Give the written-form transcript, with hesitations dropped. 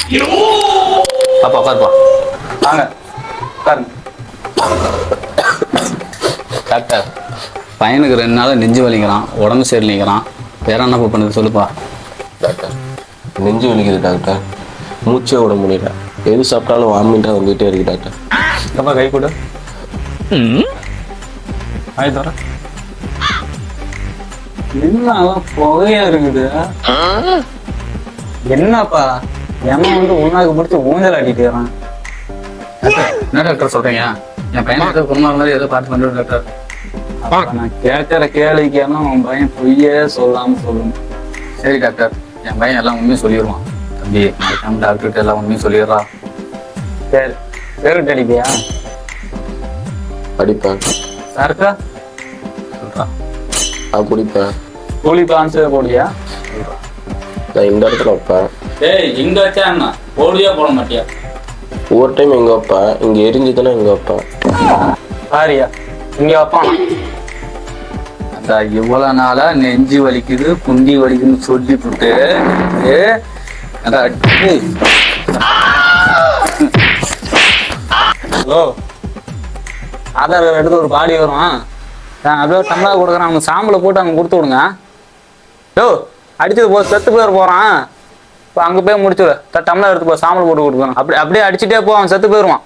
பாப்பா உட்காருப்பா. வாங்க உட்காருங்க. டாக்டர், பையனுக்கு 2 நாள் நெஞ்சு வலிக்கிறான், உடம்பு சரியில்லைங்கிறான். வேற என்ன பண்ணுது சொல்லுப்பா. டாக்டர், நெஞ்சு வலிக்குது டாக்டர். மூச்சே விட முடியல. எது சாப்பிட்டாலும் வாமிட்டா வந்துகிட்டே இருக்கு டாக்டர். அப்பா கை கொடு. வாய் தர. என்ன புகையா இருக்குது? என்னப்பா எம்மன் வந்து உண்ணாக்கு முடிச்சு ஊஞ்சல் ஆட்டிட்டு வரான். என்ன டாக்டர் சொல்றீங்க? என் பையனுக்கு பொண்ணா இருந்தாலும் ஏதோ பார்த்து பண்ணுறது டாக்டர். நான் கேட்கிற கேள்விக்கெல்லாம் உன் பையன் பொய்யே சொல்லாம சொல்லணும். சரி டாக்டர், என் பையன் எல்லாம் உண்மையும் சொல்லிடுவான். தம்பி, நாளைக்கு டாக்டர்கிட்ட எல்லாம் உண்மையும் சொல்லிடுறா. சரி பேருட்டு அடிப்பியா? அடிப்பேன். சாருக்கா சொல்றா. நான் குடிப்பேன். கூலி பான்ஸ் போடியா? நான் இந்த இடத்துல வைப்பேன். ஏய், இங்க வச்சா என்ன போடியா போட மாட்டியா? ஒவ்வொரு டைம் எங்க வைப்பேன், இங்க எரிஞ்சுதானே இங்க வைப்பேன். சாரியா இங்க வைப்பான். அதான் இவ்வளவு நாளா நெஞ்சு வலிக்குது குண்டி வலிக்குதுன்னு சொல்லி போட்டு ஹலோ, ஆதார் கார்டு எடுத்து ஒரு பாடி வரும். அப்படியே டம்ளா கொடுக்குறான், அவங்க சாம்பலை போட்டு அங்கே கொடுத்து விடுங்க. யோ அடிச்சது செத்து பேர் போகிறான். இப்போ அங்கே போய் முடிச்சுடு. டம்ளா எடுத்து போ, சாம்பல் போட்டு கொடுக்கணும். அப்படியே அடிச்சுட்டே போ, அவன் செத்து போயிடுவான்.